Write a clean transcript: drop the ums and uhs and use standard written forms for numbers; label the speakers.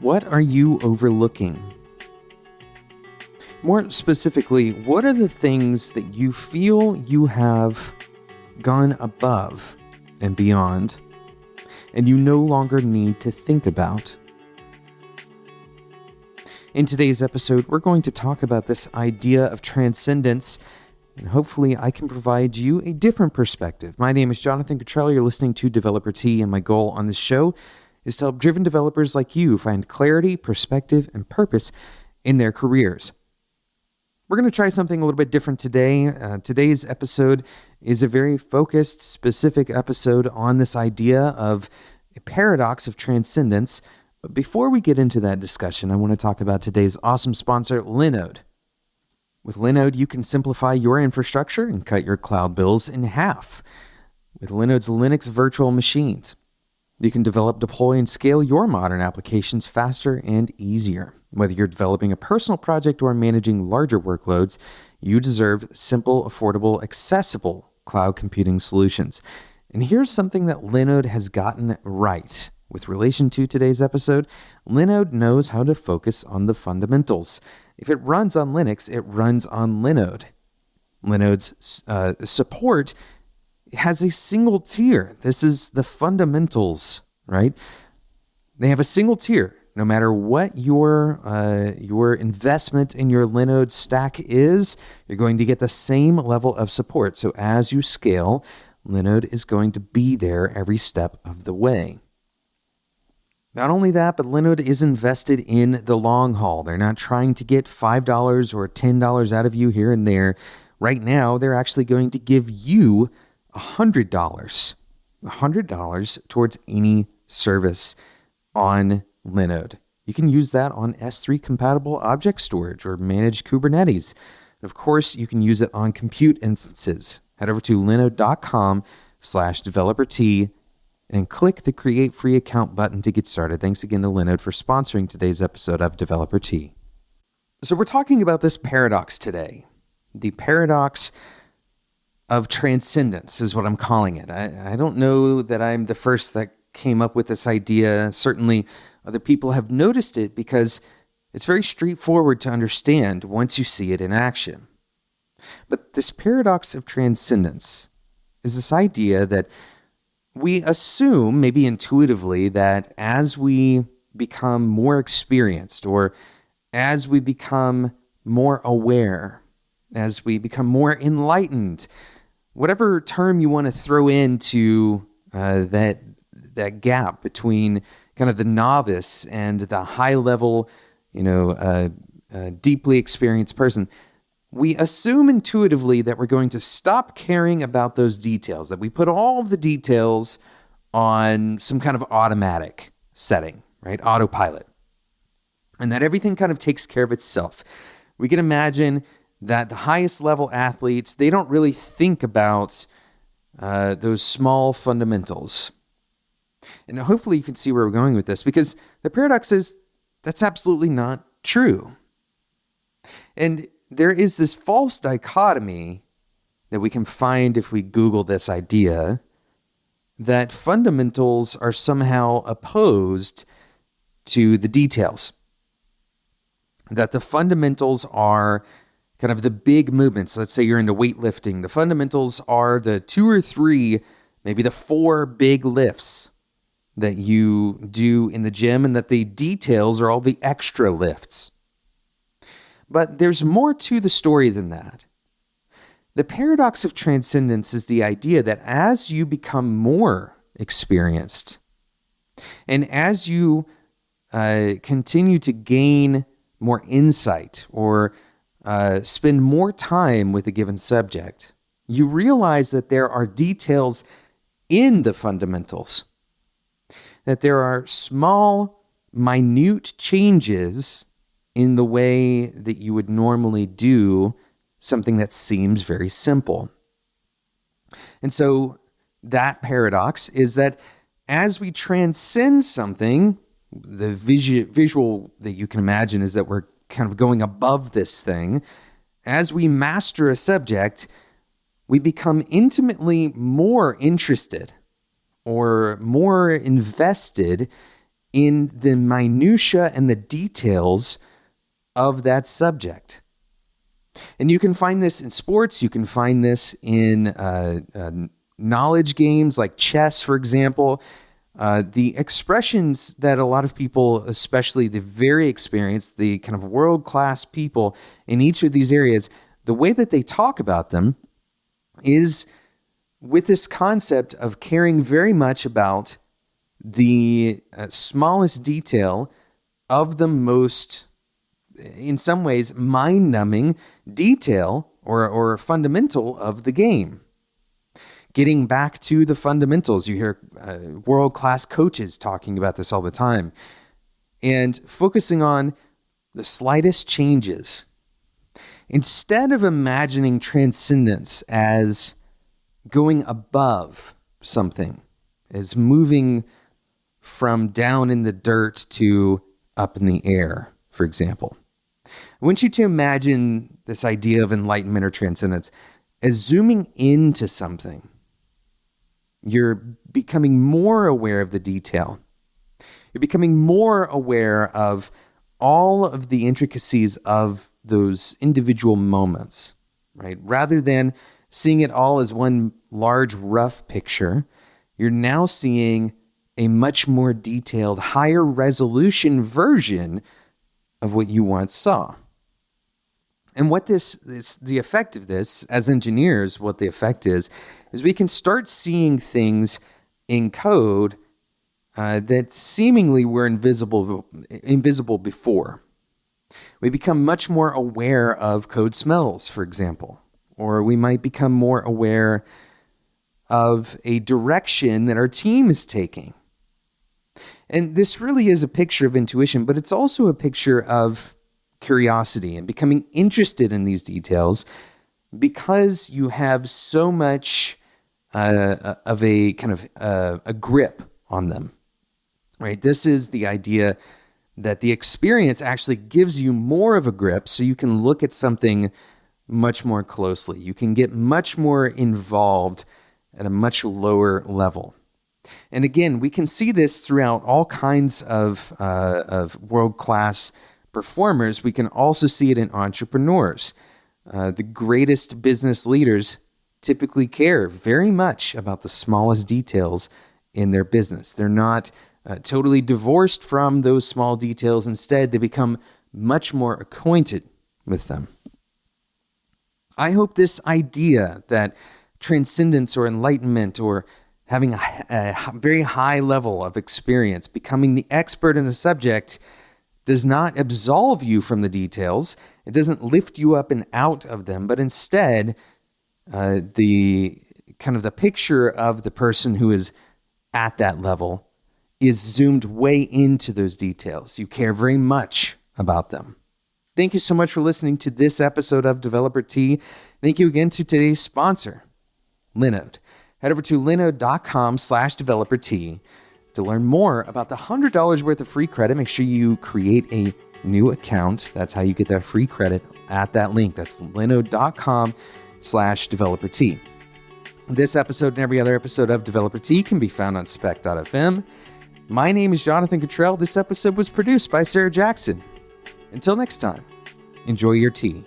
Speaker 1: What are you overlooking? More specifically, what are the things that you feel you have gone above and beyond, and you no longer need to think about? In today's episode, we're going to talk about this idea of transcendence, and hopefully I can provide you a different perspective. My name is Jonathan Cottrell. You're listening to Developer T, and my goal on this show is to help driven developers like you find clarity, perspective, and purpose in their careers. We're going to try something a little bit different today. Today's episode is a very focused, specific episode on this idea of a paradox of transcendence. But before we get into that discussion, I want to talk about today's awesome sponsor, Linode. With Linode, you can simplify your infrastructure and cut your cloud bills in half. With Linode's Linux virtual machines, you can develop, deploy, and scale your modern applications faster and easier. Whether you're developing a personal project or managing larger workloads, you deserve simple, affordable, accessible cloud computing solutions. And here's something that Linode has gotten right. With relation to today's episode, Linode knows how to focus on the fundamentals. If it runs on Linux, it runs on Linode. Linode's support has a single tier. This is the fundamentals, right? They have a single tier. No matter what your investment in your Linode stack is, you're going to get the same level of support. So as you scale, Linode is going to be there every step of the way. Not only that, but Linode is invested in the long haul. They're not trying to get $5 or $10 out of you here and there. Right now, they're actually going to give you $100 towards any service on Linode. You can use that on S3 compatible object storage or managed Kubernetes. And of course, you can use it on compute instances. Head over to linode.com/developer-t and click the Create Free Account button to get started. Thanks again to Linode for sponsoring today's episode of Developer T. So we're talking about this paradox today. The paradox of transcendence is what I'm calling it. I don't know that I'm the first that came up with this idea. Certainly other people have noticed it because it's very straightforward to understand once you see it in action. But this paradox of transcendence is this idea that we assume, maybe intuitively, that as we become more experienced or as we become more aware, as we become more enlightened, whatever term you want to throw into that gap between kind of the novice and the high-level, deeply experienced person, we assume intuitively that we're going to stop caring about those details, that we put all of the details on some kind of automatic setting, right? Autopilot. And that everything kind of takes care of itself. We can imagine that the highest level athletes, they don't really think about those small fundamentals. And hopefully you can see where we're going with this, because the paradox is that's absolutely not true. And there is this false dichotomy that we can find if we Google this idea that fundamentals are somehow opposed to the details. That the fundamentals are kind of the big movements. Let's say you're into weightlifting. The fundamentals are the 2 or 3, maybe the 4 big lifts that you do in the gym, and that the details are all the extra lifts. But there's more to the story than that. The paradox of transcendence is the idea that as you become more experienced, and as you continue to gain more insight or spend more time with a given subject, you realize that there are details in the fundamentals, that there are small, minute changes in the way that you would normally do something that seems very simple. And so that paradox is that as we transcend something, the visual that you can imagine is that we're kind of going above this thing. As we master a subject, we become intimately more interested or more invested in the minutia and the details of that subject. And you can find this in sports. You can find this in knowledge games like chess, for example. The expressions that a lot of people, especially the very experienced, the kind of world-class people in each of these areas, the way that they talk about them is with this concept of caring very much about the smallest detail of the most, in some ways, mind-numbing detail or fundamental of the game. Getting back to the fundamentals, you hear world-class coaches talking about this all the time, and focusing on the slightest changes. Instead of imagining transcendence as going above something, as moving from down in the dirt to up in the air, for example. I want you to imagine this idea of enlightenment or transcendence as zooming into something. You're becoming more aware of the detail. You're becoming more aware of all of the intricacies of those individual moments, right? Rather than seeing it all as one large, rough picture, you're now seeing a much more detailed, higher resolution version of what you once saw. And what the effect of this, as engineers, what the effect is we can start seeing things in code that seemingly were invisible before. We become much more aware of code smells, for example, or we might become more aware of a direction that our team is taking. And this really is a picture of intuition, but it's also a picture of curiosity and becoming interested in these details because you have so much of a kind of a grip on them, right? This is the idea that the experience actually gives you more of a grip so you can look at something much more closely. You can get much more involved at a much lower level. And again, we can see this throughout all kinds of world-class performers. We can also see it in entrepreneurs. The greatest business leaders typically care very much about the smallest details in their business. They're not totally divorced from those small details. Instead, they become much more acquainted with them. I hope this idea that transcendence or enlightenment or having a very high level of experience, becoming the expert in a subject, does not absolve you from the details. It doesn't lift you up and out of them, but instead, the kind of the picture of the person who is at that level is zoomed way into those details. You care very much about them. Thank you so much for listening to this episode of Developer Tea. Thank you again to today's sponsor, Linode. Head over to linode.com/developertea to learn more about the $100 worth of free credit. Make sure you create a new account. That's how you get that free credit at that link. That's linode.com/developertea. This episode and every other episode of Developer Tea can be found on spec.fm. My name is Jonathan Cottrell. This episode was produced by Sarah Jackson. Until next time, enjoy your tea.